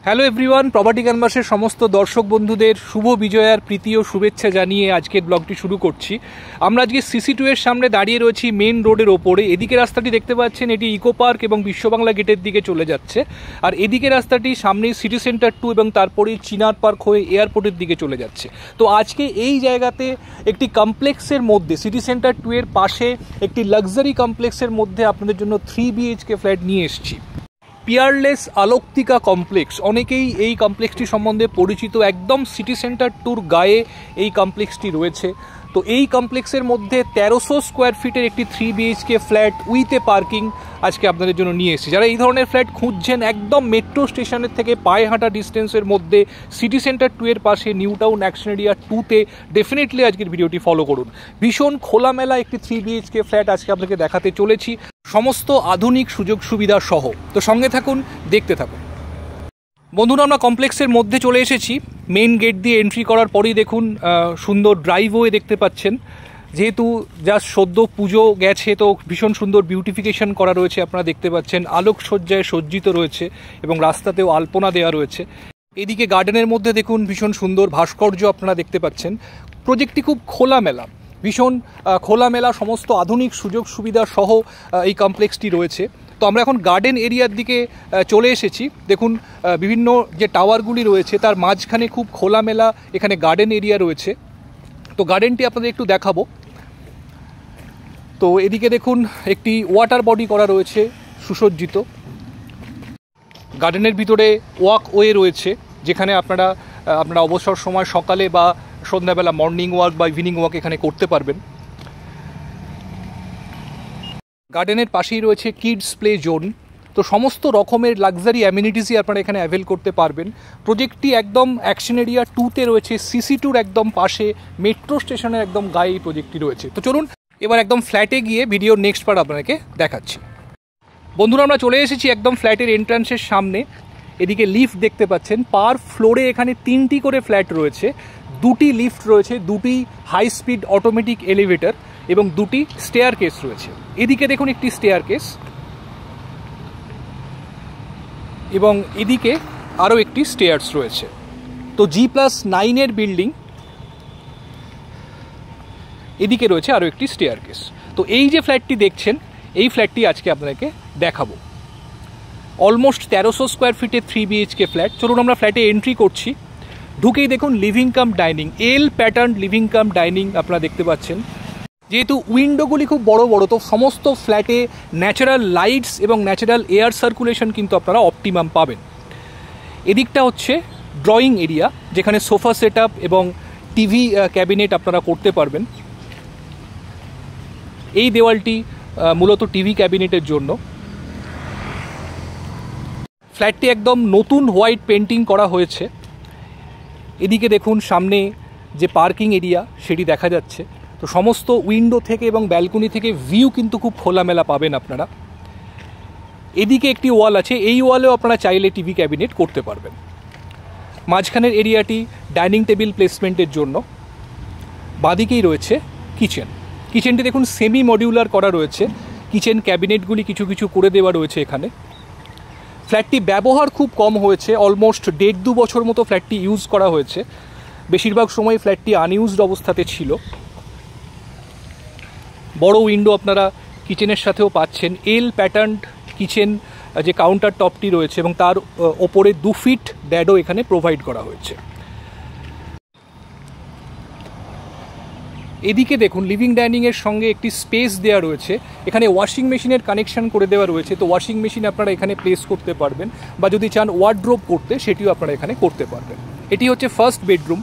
Hello everyone, property ক্যানভাসের সমস্ত দর্শক বন্ধুদের শুভ বিজয়ার প্রীতি ও শুভেচ্ছা জানিয়ে আজকের ব্লগটি শুরু করছি। আমরা আজকে CC2 এর সামনে দাঁড়িয়ে রয়েছি মেন রোডের ওপরে। এদিকে রাস্তাটি দেখতে পাচ্ছেন, এটি ইকো পার্ক এবং বিশ্ববাংলা গেটের দিকে চলে যাচ্ছে। আর এদিকে রাস্তাটি সামনে সিটি সেন্টার 2 এবং তারপরে চিনার পার্ক হয়ে এয়ারপোর্টের দিকে চলে যাচ্ছে। তো আজকে এই জায়গাতে একটি কমপ্লেক্সের মধ্যে, সিটি সেন্টার 2 এর পাশে একটি লাক্সারি কমপ্লেক্সের মধ্যে আপনাদের জন্য 3 BHK ফ্ল্যাট নিয়ে এসেছি। পিয়ারলেস আলোকতিকা কমপ্লেক্স, অনেকেই এই কমপ্লেক্সটি সম্বন্ধে পরিচিত। একদম সিটি সেন্টার 2 গায়ে এই কমপ্লেক্সটি রয়েছে। তো এই কমপ্লেক্সের মধ্যে 1300 স্কোয়ার ফিটের একটি 3 BHK flat with a parking আজকে আপনাদের জন্য নিয়ে এসেছি। যারা এই ধরনের ফ্ল্যাট খুঁজছেন একদম মেট্রো স্টেশনের থেকে পায়ে হাঁটা ডিস্টেন্সের মধ্যে, সিটি সেন্টার 2 এর পাশে নিউ টাউন অ্যাকশন এরিয়া 2তে ডেফিনেটলি আজকের ভিডিওটি ফলো করুন। ভীষণ খোলামেলা একটি 3 BHK ফ্ল্যাট আজকে আপনাকে দেখাতে চলেছি, সমস্ত আধুনিক সুযোগ সুবিধা সহ। তো সঙ্গে থাকুন, দেখতে থাকুন। বন্ধুরা, আমরা কমপ্লেক্সের মধ্যে চলে এসেছি। মেইন গেট দিয়ে এন্ট্রি করার পরেই দেখুন সুন্দর ড্রাইভওয়ে দেখতে পাচ্ছেন। যেহেতু জাস্ট সদ্য পুজো গেছে, তো ভীষণ সুন্দর বিউটিফিকেশন করা রয়েছে, আপনারা দেখতে পাচ্ছেন। আলোকসজ্জায় সজ্জিত রয়েছে এবং রাস্তাতেও আলপনা দেওয়া রয়েছে। এদিকে গার্ডেনের মধ্যে দেখুন ভীষণ সুন্দর ভাস্কর্য আপনারা দেখতে পাচ্ছেন। প্রজেক্টটি খুব খোলামেলা, ভীষণ খোলামেলা, সমস্ত আধুনিক সুযোগ সুবিধা সহ এই কমপ্লেক্সটি রয়েছে। তো আমরা এখন গার্ডেন এরিয়ার দিকে চলে এসেছি। দেখুন বিভিন্ন যে টাওয়ারগুলি রয়েছে তার মাঝখানে খুব খোলামেলা এখানে গার্ডেন এরিয়া রয়েছে। তো গার্ডেনটি আপনাদের একটু দেখাবো। তো এদিকে দেখুন একটি ওয়াটার বডি করা রয়েছে সুসজ্জিত। গার্ডেনের ভিতরে ওয়াকওয়ে রয়েছে, যেখানে আপনারা অবসর সময় সকালে বা সন্ধ্যাবেলা মর্নিং ওয়াক বা ইভিনিং ওয়াক এখানে করতে পারবেন। গার্ডেনের পাশেই রয়েছে কিডস প্লে জোন। তো সমস্ত রকমের লাক্সারি অ্যামিনিটিসই আপনারা এখানে অ্যাভেল করতে পারবেন। প্রজেক্টটি একদম অ্যাকশন এরিয়া 2তে রয়েছে, CC2 একদম পাশে, মেট্রো স্টেশনের একদম গায়ে এই প্রজেক্টটি রয়েছে। তো চলুন এবার একদম ফ্ল্যাটে গিয়ে ভিডিওর নেক্সট পার্ট আপনাকে দেখাচ্ছি। বন্ধুরা, আমরা চলে এসেছি একদম ফ্ল্যাটের এন্ট্রান্সের সামনে। এদিকে লিফট দেখতে পাচ্ছেন। পার ফ্লোরে এখানে 3টি করে ফ্ল্যাট রয়েছে, 2টি লিফট রয়েছে, 2টি হাই স্পিড অটোমেটিক এলিভেটর এবং 2টি স্টেয়ার কেস রয়েছে। এদিকে দেখুন একটি স্টেয়ার কেস এবং এদিকে আরও একটি স্টেয়ার্স রয়েছে। তো G+9 এর বিল্ডিং, এদিকে রয়েছে আরও একটি স্টেয়ার কেস। তো এই যে ফ্ল্যাটটি দেখছেন, এই ফ্ল্যাটটি আজকে আপনাকে দেখাবো। অলমোস্ট 1300 স্কোয়ার ফিটের 3 BHK ফ্ল্যাট। চলুন আমরা ফ্ল্যাটে এন্ট্রি করছি। ঢুকেই দেখুন লিভিং কাম ডাইনিং, এল প্যাটার্ন লিভিং কাম ডাইনিং আপনারা দেখতে পাচ্ছেন। যেহেতু উইন্ডোগুলি খুব বড় বড়, তো সমস্ত ফ্ল্যাটে ন্যাচারাল লাইটস এবং ন্যাচারাল এয়ার সার্কুলেশন কিন্তু আপনারা অপটিমাম পাবেন। এদিকটা হচ্ছে ড্রয়িং এরিয়া, যেখানে সোফা সেট আপ এবং টিভি ক্যাবিনেট আপনারা করতে পারবেন। এই দেওয়ালটি মূলত টিভি ক্যাবিনেটের জন্য। ফ্ল্যাটটি একদম নতুন হোয়াইট পেন্টিং করা হয়েছে। এদিকে দেখুন সামনে যে পার্কিং এরিয়া সেটি দেখা যাচ্ছে। তো সমস্ত উইন্ডো থেকে এবং ব্যালকনি থেকে ভিউ কিন্তু খুব খোলামেলা পাবেন আপনারা। এদিকে একটি ওয়াল আছে, এই ওয়ালেও আপনারা চাইলে টিভি ক্যাবিনেট করতে পারবেন। মাঝখানের এরিয়াটি ডাইনিং টেবিল প্লেসমেন্টের জন্য। বাঁদিকেই রয়েছে কিচেন। কিচেনটি দেখুন সেমি মডিউলার করা রয়েছে, কিচেন ক্যাবিনেটগুলি কিছু কিছু করে দেওয়া রয়েছে এখানে। ফ্ল্যাটটি ব্যবহার খুব কম হয়েছে, অলমোস্ট 1.5-2 বছর মতো ফ্ল্যাটটি ইউজ করা হয়েছে। বেশিরভাগ সময় ফ্ল্যাটটি আনইউজড অবস্থাতে ছিল। বড় উইন্ডো আপনারা কিচেনের সাথেও পাচ্ছেন। এল প্যাটার্ন কিচেন যে কাউন্টার টপটি রয়েছে এবং তার ওপরে 2 ফিট ড্যাডো এখানে প্রোভাইড করা হয়েছে। এদিকে দেখুন লিভিং ডাইনিংয়ের সঙ্গে একটি স্পেস দেওয়া রয়েছে। এখানে ওয়াশিং মেশিনের কানেকশন করে দেওয়া রয়েছে। তো ওয়াশিং মেশিন আপনারা এখানে প্লেস করতে পারবেন, বা যদি চান ওয়ার্ড্রোব করতে সেটিও আপনারা এখানে করতে পারবেন। এটি হচ্ছে ফার্স্ট বেডরুম।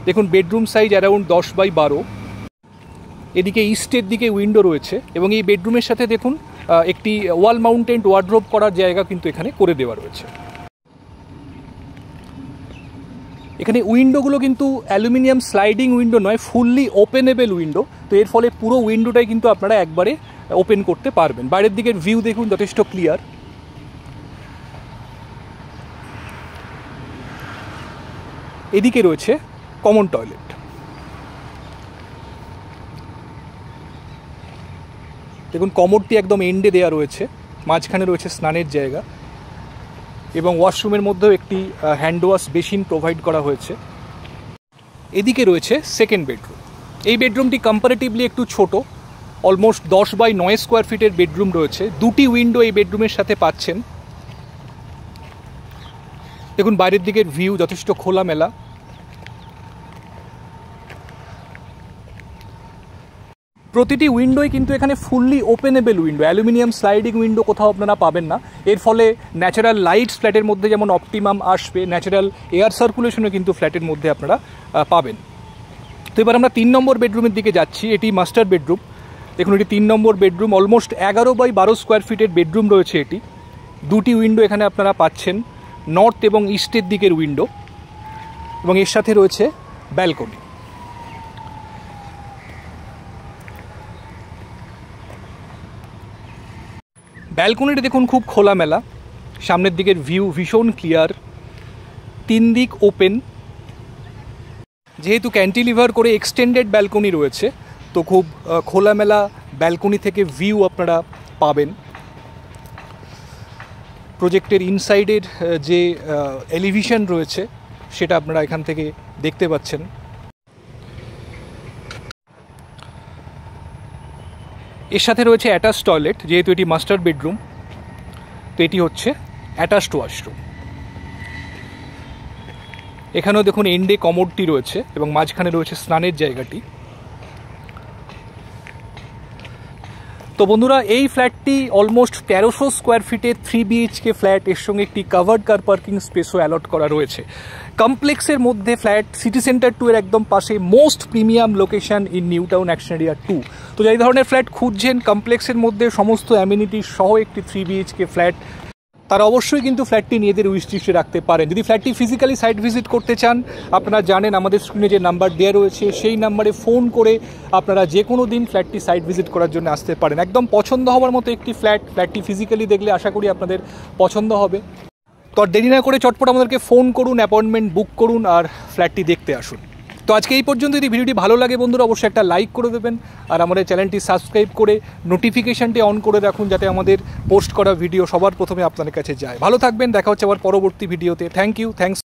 দেখুন বেডরুম সাইজ অ্যারাউন্ড 10x12। এদিকে ইস্টের দিকে উইন্ডো রয়েছে এবং এই বেডরুমের সাথে দেখুন একটি ওয়াল মাউন্টেড ওয়ার্ড্রোব করার জায়গা কিন্তু এখানে করে দেওয়া রয়েছে। এখানে উইন্ডোগুলো কিন্তু অ্যালুমিনিয়াম স্লাইডিং উইন্ডো নয়, ফুললি ওপেনেবল উইন্ডো। তো এর ফলে পুরো উইন্ডোটাই কিন্তু আপনারা একবারে ওপেন করতে পারবেন। বাইরের দিকের ভিউ দেখুন যথেষ্ট ক্লিয়ার। এদিকে রয়েছে কমন টয়লেট। দেখুন কমোডটি একদম এন্ডে দেওয়া রয়েছে, মাঝখানে রয়েছে স্নানের জায়গা। এবং ওয়াশরুমের মধ্যেও একটি হ্যান্ড ওয়াশ বেসিন প্রোভাইড করা হয়েছে। এদিকে রয়েছে সেকেন্ড বেডরুম। এই বেডরুমটি কম্পারেটিভলি একটু ছোট, অলমোস্ট 10x9 স্কোয়ার ফিটের বেডরুম রয়েছে। দুটি উইন্ডো এই বেডরুমের সাথে পাচ্ছেন। দেখুন বাইরের দিকের ভিউ যথেষ্ট খোলামেলা। প্রতিটি উইন্ডোই কিন্তু এখানে fully openable window, aluminium sliding window কোথাও আপনারা পাবেন না। এর ফলে ন্যাচারাল লাইটস ফ্ল্যাটের মধ্যে যেমন অপটিমাম আসবে, ন্যাচারাল এয়ার সার্কুলেশনও কিন্তু ফ্ল্যাটের মধ্যে আপনারা পাবেন। তো এবার আমরা 3 নম্বর বেডরুমের দিকে যাচ্ছি। এটি মাস্টার বেডরুম। দেখুন এটি 3 নম্বর বেডরুম, অলমোস্ট 11x12 স্কোয়ার ফিটের বেডরুম রয়েছে এটি। দুটি উইন্ডো এখানে আপনারা পাচ্ছেন, নর্থ এবং ইস্টের দিকের উইন্ডো, এবং এর সাথে রয়েছে ব্যালকনি। ব্যালকনিটা দেখুন খুব খোলামেলা, সামনের দিকের ভিউ ভীষণ ক্লিয়ার, 3 দিক ওপেন। যেহেতু ক্যান্টিলিভার করে এক্সটেন্ডেড ব্যালকনি রয়েছে, তো খুব খোলামেলা ব্যালকনি থেকে ভিউ আপনারা পাবেন। প্রজেক্টের ইনসাইডের যে এলিভেশন রয়েছে সেটা আপনারা এখান থেকে দেখতে পাচ্ছেন। এর সাথে রয়েছে অ্যাটাচ টয়লেট। যেহেতু এটি মাস্টার বেডরুম, তো এটি হচ্ছে অ্যাটাচড ওয়াশরুম। এখানেও দেখুন এন্ডে কমোডটি রয়েছে এবং মাঝখানে রয়েছে স্নানের জায়গাটি। তো বন্ধুরা, এই ফ্ল্যাটটি অলমোস্ট 1300 স্কোয়ার ফিটে 3 BHK ফ্ল্যাট, এর সঙ্গে একটি কাভার্ড কার পার্কিং স্পেসও অ্যালট করা রয়েছে। কমপ্লেক্সের মধ্যে ফ্ল্যাট, সিটি সেন্টার 2 এর একদম পাশে, most premium location in new Town Action area 2। তো এই ধরনের ফ্ল্যাট খুঁজছেন কমপ্লেক্সের মধ্যে সমস্ত অ্যামিনিটি সহ একটি 3 BHK ফ্ল্যাট, তারা অবশ্যই কিন্তু ফ্ল্যাটটি নিজেদের উইশ লিস্টে রাখতে পারেন। যদি ফ্ল্যাটটি ফিজিক্যালি সাইট ভিজিট করতে চান, আপনারা জানেন আমাদের স্ক্রিনে যে নাম্বার দেওয়া রয়েছে সেই নাম্বারে ফোন করে আপনারা যে কোনো দিন ফ্ল্যাটটি সাইট ভিজিট করার জন্য আসতে পারেন। একদম পছন্দ হওয়ার মতো একটি ফ্ল্যাটটি ফিজিক্যালি দেখলে আশা করি আপনাদের পছন্দ হবে। তো আর দেরি না করে চটপট আমাদেরকে ফোন করুন, অ্যাপয়েন্টমেন্ট বুক করুন আর ফ্ল্যাটটি দেখতে আসুন। তো আজকে এই পর্যন্ত। যদি ভিডিওটি ভালো লাগে বন্ধুরা, অবশ্যই একটা লাইক করে দেবেন আর আমাদের চ্যানেলটি সাবস্ক্রাইব করে নোটিফিকেশনটি অন করে রাখুন, যাতে আমাদের পোস্ট করা ভিডিও সবার প্রথমে আপনাদের কাছে যায়। ভালো থাকবেন, দেখা হচ্ছে আবার পরবর্তী ভিডিওতে। Thank you.